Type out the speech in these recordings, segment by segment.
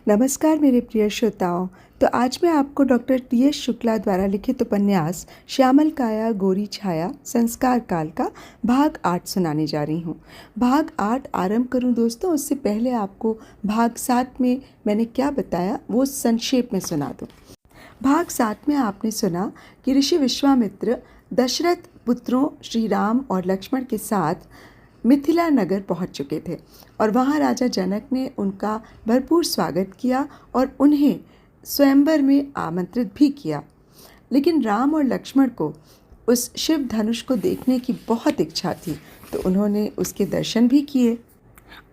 नमस्कार मेरे प्रिय श्रोताओं। तो आज मैं आपको डॉक्टर टी.एस. शुक्ला द्वारा लिखित उपन्यास श्यामल काया गोरी छाया संस्कार काल का भाग 8 सुनाने जा रही हूँ। भाग 8 आरंभ करूँ दोस्तों, उससे पहले आपको भाग 7 में मैंने क्या बताया वो संक्षेप में सुना दूँ। भाग 7 में आपने सुना कि ऋषि विश्वामित्र दशरथ पुत्रों श्री राम और लक्ष्मण के साथ मिथिला नगर पहुंच चुके थे और वहां राजा जनक ने उनका भरपूर स्वागत किया और उन्हें स्वयंवर में आमंत्रित भी किया। लेकिन राम और लक्ष्मण को उस शिव धनुष को देखने की बहुत इच्छा थी, तो उन्होंने उसके दर्शन भी किए।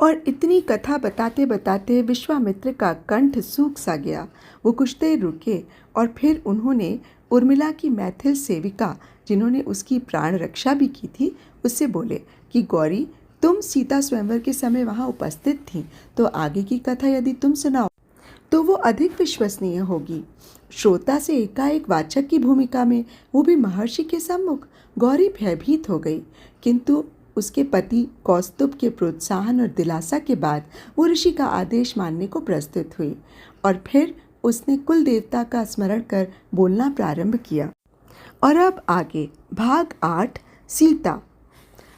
और इतनी कथा बताते बताते विश्वामित्र का कंठ सूख सा गया। वो कुछ देर रुके और फिर उन्होंने उर्मिला की मैथिल सेविका, जिन्होंने उसकी प्राण रक्षा भी की थी, उससे बोले कि गौरी, तुम सीता स्वयंवर के समय वहाँ उपस्थित थी, तो आगे की कथा यदि तुम सुनाओ तो वो अधिक विश्वसनीय होगी। श्रोता से एकाएक वाचक की भूमिका में, वो भी महर्षि के सम्मुख। गौरी भयभीत हो गई, किंतु उसके पति कौस्तुभ के प्रोत्साहन और दिलासा के बाद वो ऋषि का आदेश मानने को प्रस्तुत हुई और फिर उसने कुल देवता का स्मरण कर बोलना प्रारंभ किया। और अब आगे भाग 8 सीता।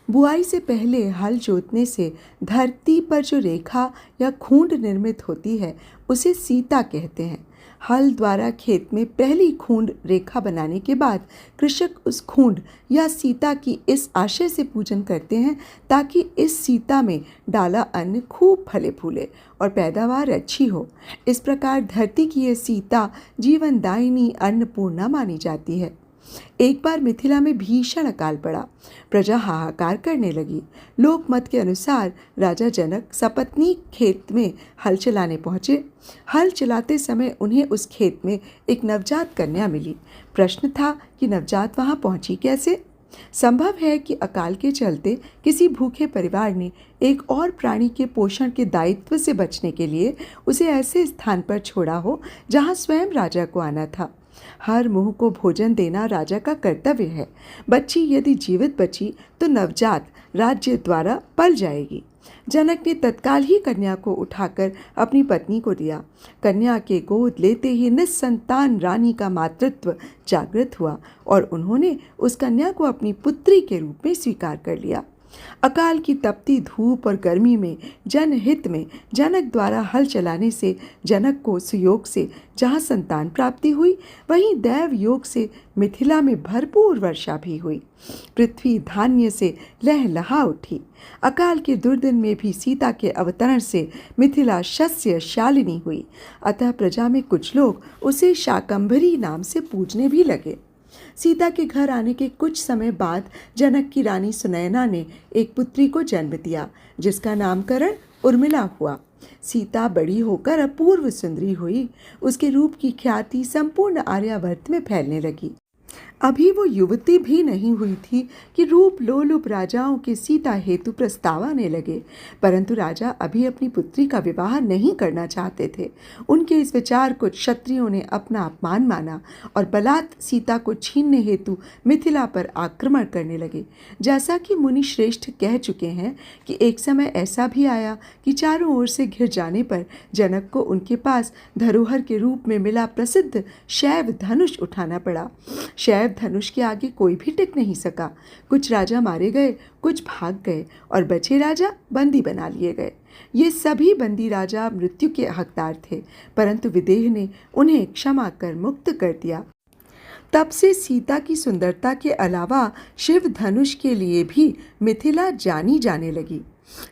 बुआई से पहले हल जोतने से धरती पर जो रेखा या खूंड निर्मित होती है उसे सीता कहते हैं। हल द्वारा खेत में पहली खूंड रेखा बनाने के बाद कृषक उस खूंड या सीता की इस आशय से पूजन करते हैं ताकि इस सीता में डाला अन्न खूब फले फूले और पैदावार अच्छी हो। इस प्रकार धरती की ये सीता जीवनदायिनी अन्नपूर्णा मानी जाती है। एक बार मिथिला में भीषण अकाल पड़ा। प्रजा हाहाकार करने लगी। लोक मत के अनुसार राजा जनक सपत्नीक खेत में हल चलाने पहुंचे। हल चलाते समय उन्हें उस खेत में एक नवजात कन्या मिली। प्रश्न था कि नवजात वहां पहुंची कैसे। संभव है कि अकाल के चलते किसी भूखे परिवार ने एक और प्राणी के पोषण के दायित्व से बचने के लिए उसे ऐसे स्थान पर छोड़ा हो जहां स्वयं राजा को आना था। हर मुंह को भोजन देना राजा का कर्तव्य है। बच्ची यदि जीवित बची तो नवजात राज्य द्वारा पल जाएगी। जनक ने तत्काल ही कन्या को उठाकर अपनी पत्नी को दिया। कन्या के गोद लेते ही निस्संतान रानी का मातृत्व जागृत हुआ और उन्होंने उस कन्या को अपनी पुत्री के रूप में स्वीकार कर लिया। अकाल की तपती धूप और गर्मी में जनहित में जनक द्वारा हल चलाने से जनक को सुयोग से जहाँ संतान प्राप्ति हुई, वहीं दैव योग से मिथिला में भरपूर वर्षा भी हुई। पृथ्वी धान्य से लहलहा उठी। अकाल के दुर्दिन में भी सीता के अवतरण से मिथिला शस्य शालिनी हुई। अतः प्रजा में कुछ लोग उसे शाकंभरी नाम से पूजने भी लगे। सीता के घर आने के कुछ समय बाद जनक की रानी सुनैना ने एक पुत्री को जन्म दिया, जिसका नामकरण उर्मिला हुआ। सीता बड़ी होकर अपूर्व सुंदरी हुई। उसके रूप की ख्याति संपूर्ण आर्यावर्त में फैलने लगी। अभी वो युवती भी नहीं हुई थी कि रूप लोलुप राजाओं के सीता हेतु प्रस्ताव आने लगे, परंतु राजा अभी अपनी पुत्री का विवाह नहीं करना चाहते थे। उनके इस विचार को क्षत्रियों ने अपना अपमान माना और बलात् सीता को छीनने हेतु मिथिला पर आक्रमण करने लगे। जैसा कि मुनि श्रेष्ठ कह चुके हैं कि एक समय ऐसा भी आया कि चारों ओर से घिर जाने पर जनक को उनके पास धरोहर के रूप में मिला प्रसिद्ध शैव धनुष उठाना पड़ा। शैव धनुष के आगे कोई भी टिक नहीं सका। कुछ राजा मारे गए, कुछ भाग गए और बचे राजा बंदी बना लिए गए। ये सभी बंदी राजा मृत्यु के हकदार थे, परंतु विदेह ने उन्हें क्षमा कर मुक्त कर दिया। तब से सीता की सुंदरता के अलावा शिव धनुष के लिए भी मिथिला जानी जाने लगी।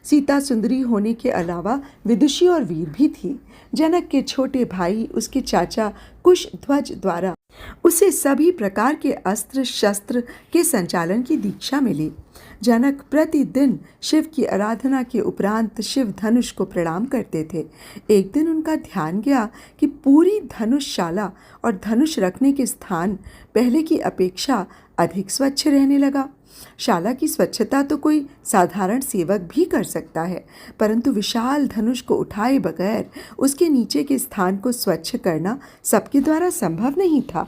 सीता सुंदरी होने के अलावा विदुषी और वीर भी थी। जनक के छोटे भाई उसके चाचा कुशध्वज द्वारा उसे सभी प्रकार के अस्त्र शस्त्र के संचालन की दीक्षा मिली। जनक प्रतिदिन शिव की आराधना के उपरांत शिव धनुष को प्रणाम करते थे। एक दिन उनका ध्यान गया कि पूरी धनुषशाला और धनुष रखने के स्थान पहले की अपेक्षा अधिक स्वच्छ रहने लगा। शाला की स्वच्छता तो कोई साधारण सेवक भी कर सकता है, परंतु विशाल धनुष को उठाए बगैर उसके नीचे के स्थान को स्वच्छ करना सबके द्वारा संभव नहीं था।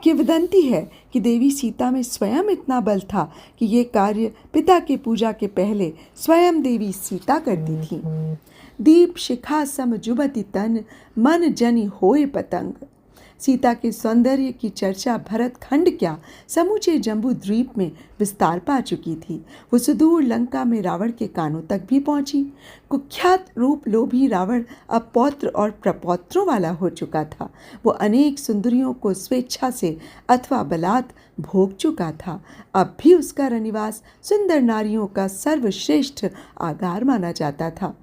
किंवदंती है कि देवी सीता में स्वयं इतना बल था कि ये कार्य पिता के पूजा के पहले स्वयं देवी सीता करती थी। दीप शिखा सम जुबति तन, मन जनि होए पतंग। सीता के सौंदर्य की चर्चा भरत खंड क्या समूचे जम्बू द्वीप में विस्तार पा चुकी थी। वो सुदूर लंका में रावण के कानों तक भी पहुंची। कुख्यात रूप लोभी रावण अब पौत्र और प्रपौत्रों वाला हो चुका था। वो अनेक सुंदरियों को स्वेच्छा से अथवा बलात् भोग चुका था। अब भी उसका रनिवास सुंदर नारियों का सर्वश्रेष्ठ आगार माना जाता था।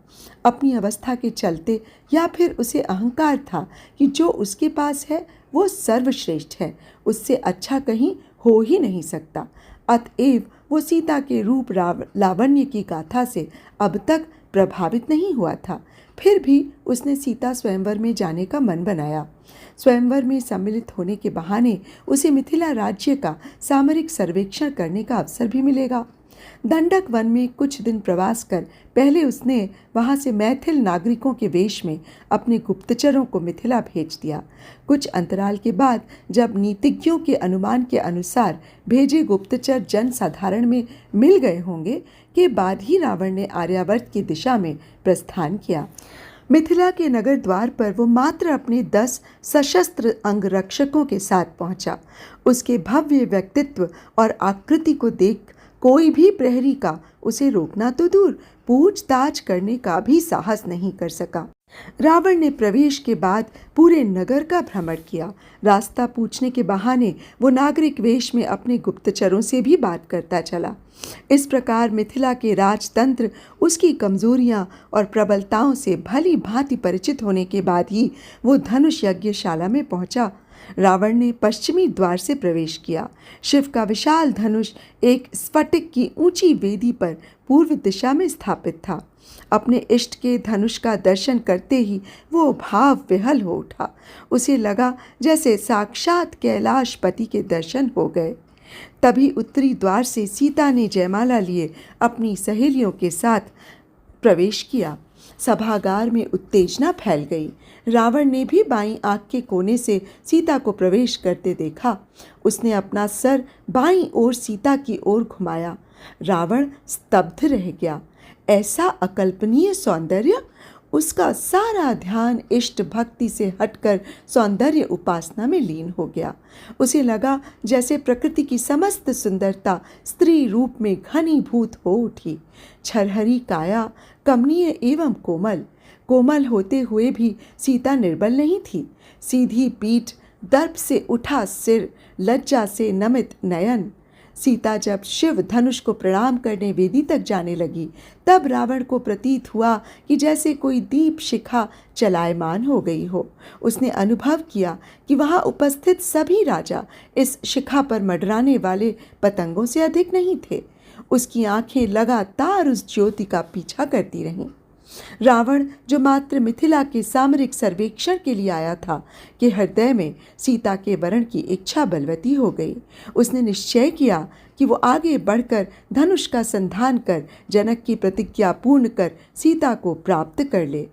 अपनी अवस्था के चलते या फिर उसे अहंकार था कि जो उसके पास है वो सर्वश्रेष्ठ है, उससे अच्छा कहीं हो ही नहीं सकता। अतएव वो सीता के रूप लावण्य की गाथा से अब तक प्रभावित नहीं हुआ था। फिर भी उसने सीता स्वयंवर में जाने का मन बनाया। स्वयंवर में सम्मिलित होने के बहाने उसे मिथिला राज्य का सामरिक सर्वेक्षण करने का अवसर भी मिलेगा। दंडक वन में कुछ दिन प्रवास कर पहले उसने वहां से मैथिल नागरिकों के वेश में अपने गुप्तचरों को मिथिला भेज दिया। कुछ अंतराल के बाद जब नीतिज्ञों के अनुमान के अनुसार भेजे गुप्तचर जन साधारण में मिल गए होंगे के बाद ही रावण ने आर्यावर्त की दिशा में प्रस्थान किया। मिथिला के नगर द्वार पर वो मात्र अपने 10 सशस्त्र अंगरक्षकों के साथ पहुंचा। उसके भव्य व्यक्तित्व और आकृति को देख कोई भी प्रहरी का उसे रोकना तो दूर, पूछताछ करने का भी साहस नहीं कर सका। रावण ने प्रवेश के बाद पूरे नगर का भ्रमण किया। रास्ता पूछने के बहाने वो नागरिक वेश में अपने गुप्तचरों से भी बात करता चला। इस प्रकार मिथिला के राजतंत्र, उसकी कमजोरियां और प्रबलताओं से भली भांति परिचित होने के बाद ही वो धनुष यज्ञशाला में पहुंचा। रावण ने पश्चिमी द्वार से प्रवेश किया। शिव का विशाल धनुष एक स्फटिक की ऊंची वेदी पर पूर्व दिशा में स्थापित था। अपने इष्ट के धनुष का दर्शन करते ही वो भाव विहल हो उठा। उसे लगा जैसे साक्षात कैलाशपति के दर्शन हो गए। तभी उत्तरी द्वार से सीता ने जयमाला लिए अपनी सहेलियों के साथ प्रवेश किया। सभागार में उत्तेजना फैल गई। रावण ने भी बाईं आंख के कोने से सीता को प्रवेश करते देखा। उसने अपना सर बाईं ओर सीता की ओर घुमाया। रावण स्तब्ध रह गया। ऐसा अकल्पनीय सौंदर्य! उसका सारा ध्यान इष्ट भक्ति से हटकर सौंदर्य उपासना में लीन हो गया। उसे लगा जैसे प्रकृति की समस्त सुंदरता स्त्री रूप में घनीभूत हो उठी। छरहरी काया, कमनीय एवं कोमल। कोमल होते हुए भी सीता निर्बल नहीं थी। सीधी पीठ, दर्प से उठा सिर, लज्जा से नमित नयन। सीता जब शिव धनुष को प्रणाम करने वेदी तक जाने लगी, तब रावण को प्रतीत हुआ कि जैसे कोई दीप शिखा चलायमान हो गई हो। उसने अनुभव किया कि वहां उपस्थित सभी राजा इस शिखा पर मंडराने वाले पतंगों से अधिक नहीं थे। उसकी आंखें लगातार उस ज्योति का पीछा करती रहीं। रावण, जो मात्र मिथिला के सामरिक सर्वेक्षण के लिए आया था, के हृदय में सीता के वरण की इच्छा बलवती हो गई। उसने निश्चय किया कि वो आगे बढ़कर धनुष का संधान कर जनक की प्रतिज्ञा पूर्ण कर सीता को प्राप्त कर ले।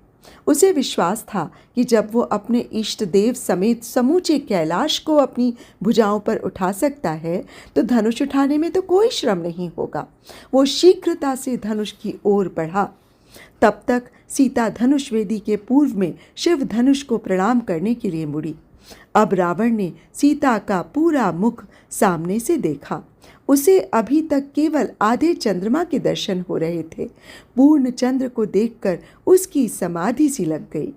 उसे विश्वास था कि जब वो अपने इष्ट देव समेत समूचे कैलाश को अपनी भुजाओं पर उठा सकता है, तो धनुष उठाने में तो कोई श्रम नहीं होगा। वो शीघ्रता से धनुष की ओर बढ़ा। तब तक सीता धनुष वेदी के पूर्व में शिव धनुष को प्रणाम करने के लिए मुड़ी। अब रावण ने सीता का पूरा मुख सामने से देखा। उसे अभी तक केवल आधे चंद्रमा के दर्शन हो रहे थे। पूर्ण चंद्र को देखकर उसकी समाधि सी लग गई।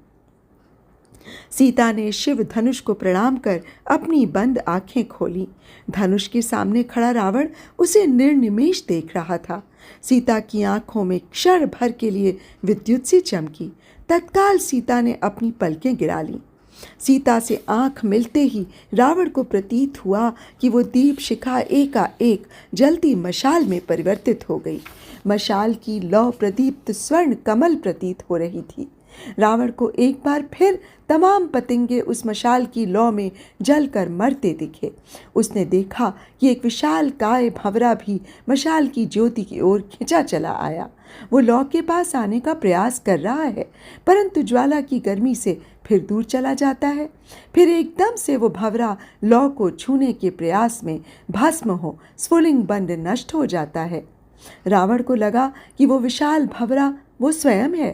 सीता ने शिव धनुष को प्रणाम कर अपनी बंद आंखें खोली। धनुष के सामने खड़ा रावण उसे निर्निमेष देख रहा था। सीता की आंखों में क्षण भर के लिए विद्युत सी चमकी। तत्काल सीता ने अपनी पलकें गिरा लीं। सीता से आंख मिलते ही रावण को प्रतीत हुआ कि वो दीप शिखा एकाएक जलती मशाल में परिवर्तित हो गई। मशाल की लौ प्रदीप्त स्वर्ण कमल प्रतीत हो रही थी। रावण को एक बार फिर तमाम पतंगे उस मशाल की लौ में जलकर मरते दिखे। उसने देखा कि एक विशाल काय भंवरा भी मशाल की ज्योति की ओर खिंचा चला आया। वो लौ के पास आने का प्रयास कर रहा है, परंतु ज्वाला की गर्मी से फिर दूर चला जाता है। फिर एकदम से वो भंवरा लौ को छूने के प्रयास में भस्म हो स्फुलिंग बंद नष्ट हो जाता है। रावण को लगा कि वो विशाल भंवरा वो स्वयं है।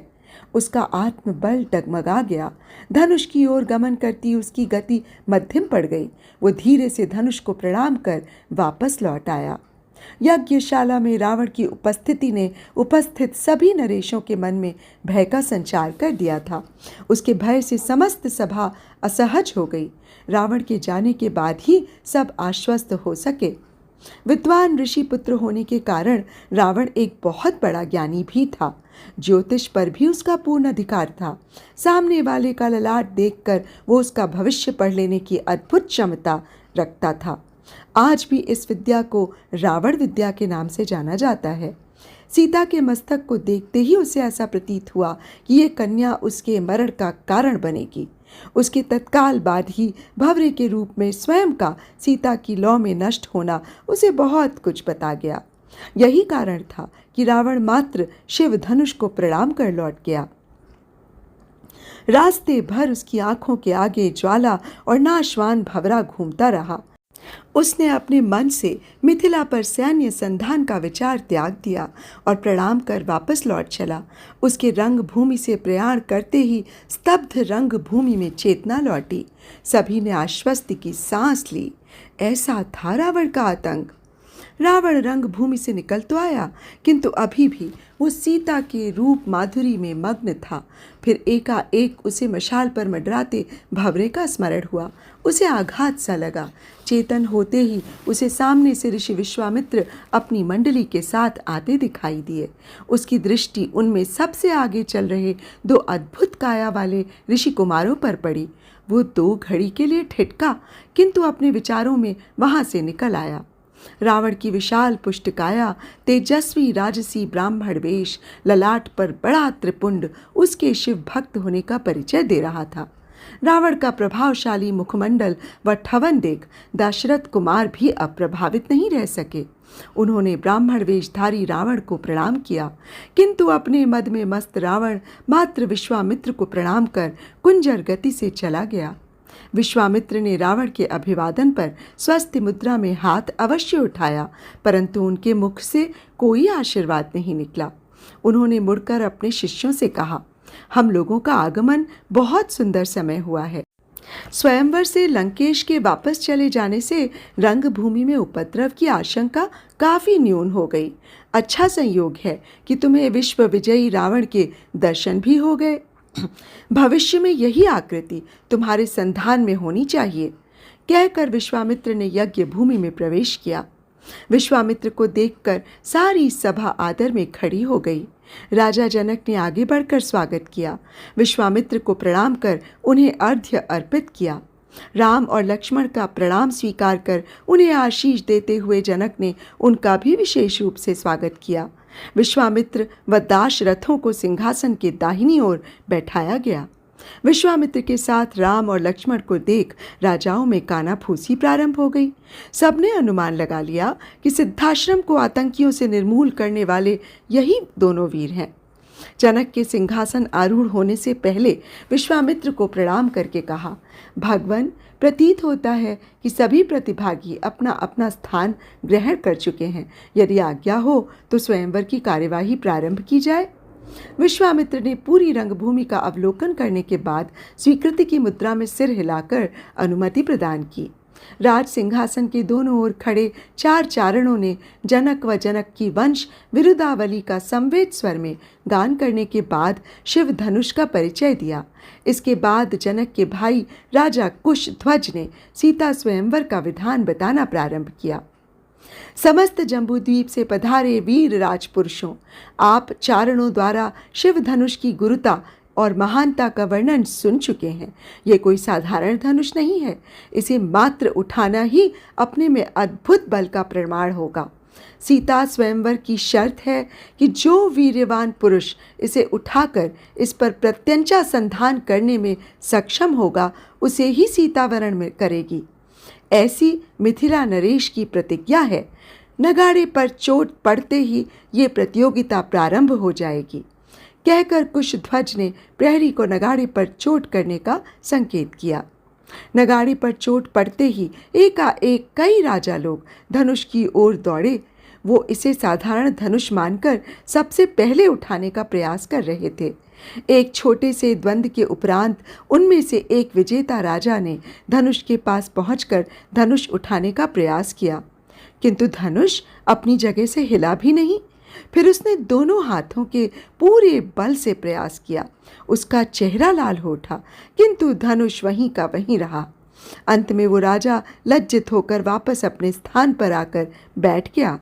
उसका आत्मबल डगमगा गया। धनुष की ओर गमन करती उसकी गति मध्यम पड़ गई। वो धीरे से धनुष को प्रणाम कर वापस लौट आया। यज्ञशाला में रावण की उपस्थिति ने उपस्थित सभी नरेशों के मन में भय का संचार कर दिया था। उसके भय से समस्त सभा असहज हो गई। रावण के जाने के बाद ही सब आश्वस्त हो सके। विद्वान ऋषि पुत्र होने के कारण रावण एक बहुत बड़ा ज्ञानी भी था। ज्योतिष पर भी उसका पूर्ण अधिकार था। सामने वाले का ललाट देखकर वो उसका भविष्य पढ़ लेने की अद्भुत क्षमता रखता था। आज भी इस विद्या को रावण विद्या के नाम से जाना जाता है। सीता के मस्तक को देखते ही उसे ऐसा प्रतीत हुआ कि ये कन्या उसके मरण का कारण बनेगी। उसके तत्काल बाद ही भंवरे के रूप में स्वयं का सीता की लौ में नष्ट होना उसे बहुत कुछ बता गया। यही कारण था कि रावण मात्र शिव धनुष को प्रणाम कर लौट गया। रास्ते भर उसकी आंखों के आगे ज्वाला और नाशवान भंवरा घूमता रहा। उसने अपने मन से मिथिला पर सैन्य संधान का विचार त्याग दिया और प्रणाम कर वापस लौट चला। उसके रंग भूमि से प्रयाण करते ही स्तब्ध रंग भूमि में चेतना लौटी। सभी ने आश्वस्ति की सांस ली। ऐसा था रावण का आतंक। रावण रंग भूमि से निकल तो आया, किंतु अभी भी वो सीता के रूप माधुरी में मग्न था। फिर एकाएक उसे मशाल पर मंडराते भंवरे का स्मरण हुआ। उसे आघात सा लगा। चेतन होते ही उसे सामने से ऋषि विश्वामित्र अपनी मंडली के साथ आते दिखाई दिए। उसकी दृष्टि उनमें सबसे आगे चल रहे दो अद्भुत काया वाले ऋषि कुमारों पर पड़ी। वो 2 घड़ी के लिए ठिठका, किंतु अपने विचारों में वहां से निकल आया। रावण की विशाल पुष्टकाया, तेजस्वी राजसी ब्राह्मण वेश, ललाट पर बड़ा त्रिपुंड उसके शिव भक्त होने का परिचय दे रहा था। रावण का प्रभावशाली मुखमंडल व ठवन देख दशरथ कुमार भी अप्रभावित नहीं रह सके। उन्होंने ब्राह्मण वेशधारी रावण को प्रणाम किया, किंतु अपने मद में मस्त रावण मात्र विश्वामित्र को प्रणाम कर कुंजर गति से चला गया। विश्वामित्र ने रावण के अभिवादन पर स्वस्ति मुद्रा में हाथ अवश्य उठाया, परंतु उनके मुख से कोई आशीर्वाद नहीं निकला। उन्होंने मुड़कर अपने शिष्यों से कहा, हम लोगों का आगमन बहुत सुंदर समय हुआ है। स्वयंवर से लंकेश के वापस चले जाने से रंगभूमि में उपद्रव की आशंका काफी न्यून हो गई। अच्छा संयोग है कि तुम्हें विश्व विजयी रावण के दर्शन भी हो गए। भविष्य में यही आकृति तुम्हारे संधान में होनी चाहिए, कहकर विश्वामित्र ने यज्ञ भूमि में प्रवेश किया। विश्वामित्र को देखकर सारी सभा आदर में खड़ी हो गई। राजा जनक ने आगे बढ़कर स्वागत किया। विश्वामित्र को प्रणाम कर उन्हें अर्घ्य अर्पित किया। राम और लक्ष्मण का प्रणाम स्वीकार कर उन्हें आशीष देते हुए जनक ने उनका भी विशेष रूप से स्वागत किया। विश्वामित्र व दाशरथों को सिंहासन के दाहिनी ओर बैठाया गया। विश्वामित्र के साथ राम और लक्ष्मण को देख राजाओं में कानाफूसी प्रारंभ हो गई। सबने अनुमान लगा लिया कि सिद्धाश्रम को आतंकियों से निर्मूल करने वाले यही दोनों वीर हैं। जनक के सिंहासन आरूढ़ होने से पहले विश्वामित्र को प्रणाम करके कहा, भगवन, प्रतीत होता है कि सभी प्रतिभागी अपना अपना स्थान ग्रहण कर चुके हैं। यदि आज्ञा हो तो स्वयंवर की कार्यवाही प्रारंभ की जाए। विश्वामित्र ने पूरी रंगभूमि का अवलोकन करने के बाद स्वीकृति की मुद्रा में सिर हिलाकर अनुमति प्रदान की। राज सिंहासन के दोनों ओर खड़े 4 चारणों ने जनक व जनक की वंश विरुदावली का संवेद स्वर में गान करने के बाद शिव धनुष का परिचय दिया। इसके बाद जनक के भाई राजा कुश ध्वज ने सीता स्वयंवर का विधान बताना प्रारंभ किया। समस्त जम्बूद्वीप से पधारे वीर राजपुरुषों, आप चारणों द्वारा शिव धनुष की गुरुता और महानता का वर्णन सुन चुके हैं। ये कोई साधारण धनुष नहीं है। इसे मात्र उठाना ही अपने में अद्भुत बल का प्रमाण होगा। सीता स्वयंवर की शर्त है कि जो वीर्यवान पुरुष इसे उठाकर इस पर प्रत्यंचा संधान करने में सक्षम होगा, उसे ही सीता वरण करेगी। ऐसी मिथिला नरेश की प्रतिज्ञा है। नगाड़े पर चोट पड़ते ही ये प्रतियोगिता प्रारंभ हो जाएगी, कहकर कुशध्वज ने प्रहरी को नगाड़े पर चोट करने का संकेत किया। नगाड़े पर चोट पड़ते ही एकाएक कई राजा लोग धनुष की ओर दौड़े। वो इसे साधारण धनुष मानकर सबसे पहले उठाने का प्रयास कर रहे थे, एक छोटे से द्वंद्व के उपरांत उनमें से एक विजेता राजा ने धनुष के पास पहुंचकर धनुष उठाने का प्रयास किया, किंतु धनुष अपनी जगह से हिला भी नहीं। फिर उसने दोनों हाथों के पूरे बल से प्रयास किया। उसका चेहरा लाल हो उठा, किंतु धनुष वहीं का वहीं रहा। अंत में वो राजा लज्जित होकर वापस अपने स्थान पर आकर बैठ गया।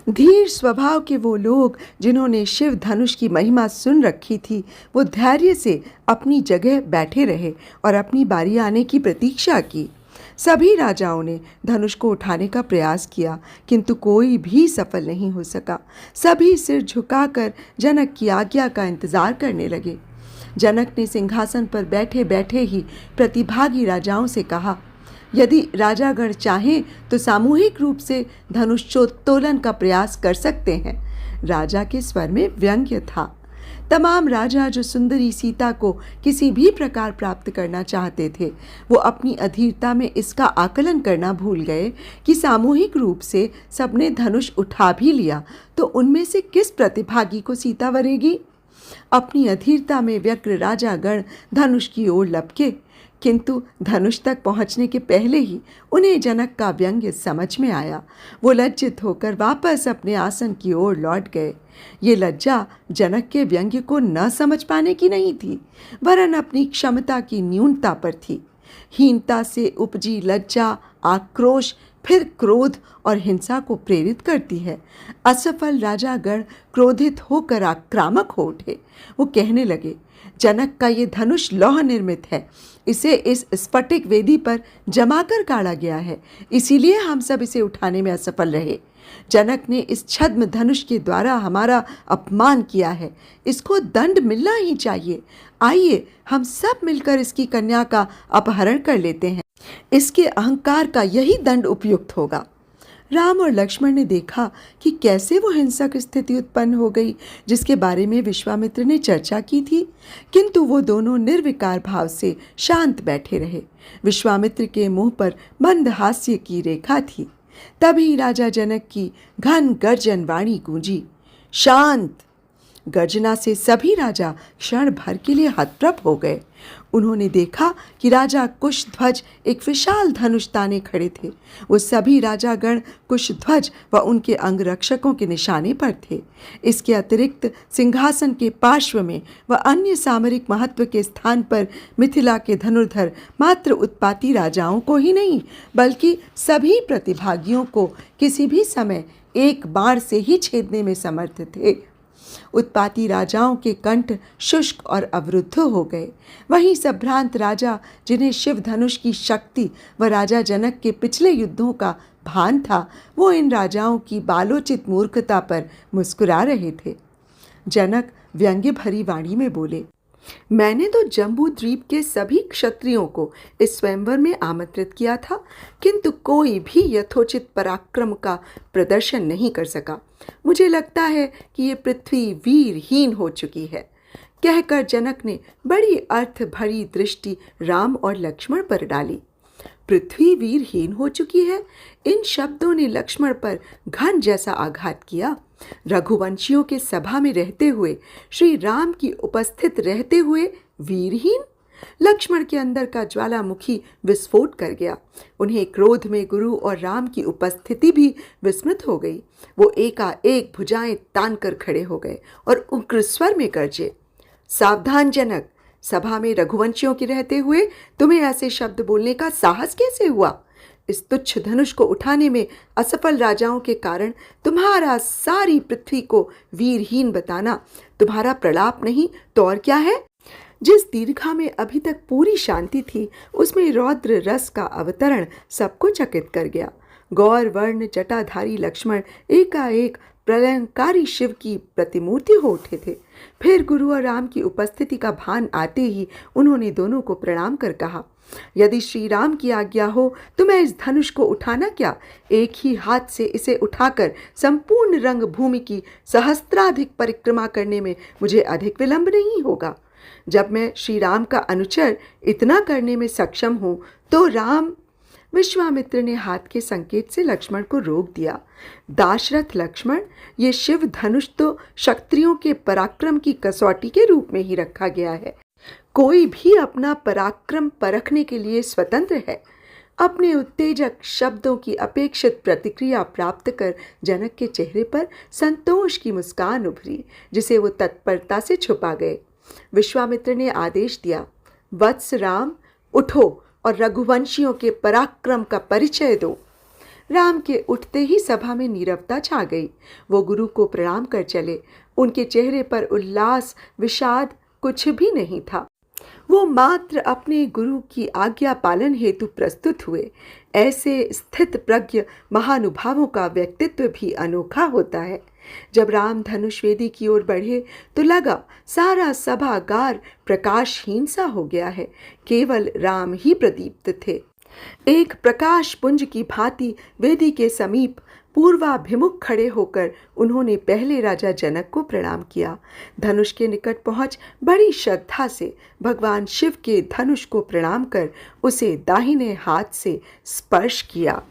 धीर स्वभाव के वो लोग जिन्होंने शिव धनुष की महिमा सुन रखी थी, वो धैर्य से अपनी जगह बैठे रहे और अपनी बारी आने की प्रतीक्षा की। सभी राजाओं ने धनुष को उठाने का प्रयास किया, किंतु कोई भी सफल नहीं हो सका। सभी सिर झुकाकर जनक की आज्ञा का इंतजार करने लगे। जनक ने सिंहासन पर बैठे बैठे ही प्रतिभागी राजाओं से कहा, यदि राजागण चाहें तो सामूहिक रूप से धनुषोत्तोलन का प्रयास कर सकते हैं। राजा के स्वर में व्यंग्य था। तमाम राजा जो सुंदरी सीता को किसी भी प्रकार प्राप्त करना चाहते थे, वो अपनी अधीरता में इसका आकलन करना भूल गए कि सामूहिक रूप से सबने धनुष उठा भी लिया तो उनमें से किस प्रतिभागी को सीता वरेगी। अपनी अधीरता में व्यग्र राजागण धनुष की ओर लपके, किंतु धनुष तक पहुंचने के पहले ही उन्हें जनक का व्यंग्य समझ में आया। वो लज्जित होकर वापस अपने आसन की ओर लौट गए। ये लज्जा जनक के व्यंग्य को न समझ पाने की नहीं थी, वरन अपनी क्षमता की न्यूनता पर थी। हीनता से उपजी लज्जा आक्रोश, फिर क्रोध और हिंसा को प्रेरित करती है। असफल राजागण क्रोधित होकर आक्रामक हो उठे। वो कहने लगे, जनक का ये धनुष लौह निर्मित है, इसे इस स्फटिक वेदी पर जमाकर गाड़ा गया है, इसीलिए हम सब इसे उठाने में असफल रहे। जनक ने इस छद्म धनुष के द्वारा हमारा अपमान किया है, इसको दंड मिलना ही चाहिए। आइए हम सब मिलकर इसकी कन्या का अपहरण कर लेते हैं, इसके अहंकार का यही दंड उपयुक्त होगा। राम और लक्ष्मण ने देखा कि कैसे वो हिंसक स्थिति उत्पन्न हो गई जिसके बारे में विश्वामित्र ने चर्चा की थी, किंतु वो दोनों निर्विकार भाव से शांत बैठे रहे। विश्वामित्र के मुंह पर मंद हास्य की रेखा थी। तभी राजा जनक की घन गर्जन वाणी गूंजी, शांत। गर्जना से सभी राजा क्षण भर के लिए हतप्रभ हो गए। उन्होंने देखा कि राजा कुशध्वज एक विशाल धनुष ताने खड़े थे। वो सभी राजागण कुशध्वज व उनके अंगरक्षकों के निशाने पर थे। इसके अतिरिक्त सिंहासन के पार्श्व में व अन्य सामरिक महत्व के स्थान पर मिथिला के धनुर्धर मात्र उत्पाती राजाओं को ही नहीं, बल्कि सभी प्रतिभागियों को किसी भी समय एक बाण से ही छेदने में समर्थ थे। उत्पाती राजाओं के कंठ शुष्क और अवरुद्ध हो गए। वहीं संभ्रांत राजा, जिन्हें शिव धनुष की शक्ति व राजा जनक के पिछले युद्धों का भान था, वो इन राजाओं की बालोचित मूर्खता पर मुस्कुरा रहे थे। जनक व्यंग्य भरी वाणी में बोले, मैंने तो जम्बू द्वीप के सभी क्षत्रियों को इस स्वयंवर में आमंत्रित किया था, किंतु कोई भी यथोचित पराक्रम का प्रदर्शन नहीं कर सका। मुझे लगता है कि ये पृथ्वी वीरहीन हो चुकी है। कहकर जनक ने बड़ी अर्थ भरी दृष्टि राम और लक्ष्मण पर डाली। पृथ्वी वीरहीन हो चुकी है, इन शब्दों ने लक्ष्मण पर घन जैसा आघात किया। रघुवंशियों के सभा में रहते हुए, श्री राम की उपस्थित रहते हुए वीरहीन? लक्ष्मण के अंदर का ज्वालामुखी विस्फोट कर गया। उन्हें क्रोध में गुरु और राम की उपस्थिति भी विस्मृत हो गई। वो एकाएक भुजाएं तान कर खड़े हो गए और उग्र स्वर में गरजे, सावधान जनक, सभा में रघुवंशियों के रहते हुए तुम्हें ऐसे शब्द बोलने का साहस कैसे हुआ? इस तुच्छ धनुष को उठाने में असफल राजाओं के कारण तुम्हारा सारी पृथ्वी को वीरहीन बताना तुम्हारा प्रलाप नहीं तो और क्या है? जिस दीर्घा में अभी तक पूरी शांति थी, उसमें रौद्र रस का अवतरण सबको चकित कर गया। गौर वर्ण जटाधारी लक्ष्मण एकाएक प्रलयंकारी शिव की प्रतिमूर्ति हो उठे थे। फिर गुरु और राम की उपस्थिति का भान आते ही उन्होंने दोनों को प्रणाम कर कहा, यदि श्री राम की आज्ञा हो तो मैं इस धनुष को उठाना क्या, एक ही हाथ से इसे उठाकर संपूर्ण रंग भूमि की सहस्त्राधिक परिक्रमा करने में मुझे अधिक विलंब नहीं होगा। जब मैं श्री राम का अनुचर इतना करने में सक्षम हूँ तो राम विश्वामित्र ने हाथ के संकेत से लक्ष्मण को रोक दिया। दाशरथ लक्ष्मण, ये शिव धनुष तो क्षत्रियों के पराक्रम की कसौटी के रूप में ही रखा गया है। कोई भी अपना पराक्रम परखने के लिए स्वतंत्र है। अपने उत्तेजक शब्दों की अपेक्षित प्रतिक्रिया प्राप्त कर जनक के चेहरे पर संतोष की मुस्कान उभरी, जिसे वो तत्परता से छुपा गए। विश्वामित्र ने आदेश दिया, वत्स राम, उठो और रघुवंशियों के पराक्रम का परिचय दो। राम के उठते ही सभा में नीरवता छा गई। वो गुरु को प्रणाम कर चले। उनके चेहरे पर उल्लास विषाद कुछ भी नहीं था। वो मात्र अपने गुरु की आज्ञा पालन हेतु प्रस्तुत हुए। ऐसे स्थित प्रज्ञ महानुभावों का व्यक्तित्व भी अनोखा होता है। जब राम धनुष वेदी की ओर बढ़े तो लगा सारा सभागार प्रकाशहीन सा हो गया है। केवल राम ही प्रदीप्त थे। एक प्रकाश पुंज की भांति वेदी के समीप पूर्वाभिमुख खड़े होकर उन्होंने पहले राजा जनक को प्रणाम किया। धनुष के निकट पहुंच बड़ी श्रद्धा से भगवान शिव के धनुष को प्रणाम कर उसे दाहिने हाथ से स्पर्श किया।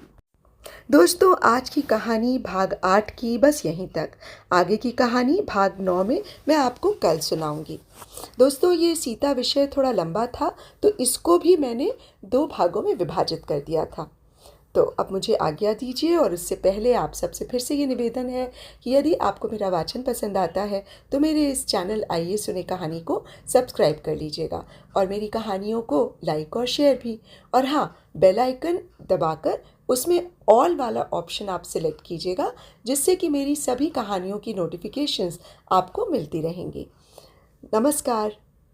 दोस्तों, आज की कहानी भाग 8 की बस यहीं तक। आगे की कहानी भाग 9 में मैं आपको कल सुनाऊंगी। दोस्तों, ये सीता विषय थोड़ा लंबा था, तो इसको भी मैंने 2 भागों में विभाजित कर दिया था। तो अब मुझे आज्ञा दीजिए, और उससे पहले आप सबसे फिर से ये निवेदन है कि यदि आपको मेरा वाचन पसंद आता है तो मेरे इस चैनल आइए सुने कहानी को सब्सक्राइब कर लीजिएगा, और मेरी कहानियों को लाइक और शेयर भी। और हाँ, बेल आइकन दबाकर उसमें ऑल वाला ऑप्शन आप सिलेक्ट कीजिएगा, जिससे कि मेरी सभी कहानियों की नोटिफिकेशंस आपको मिलती रहेंगी। नमस्कार।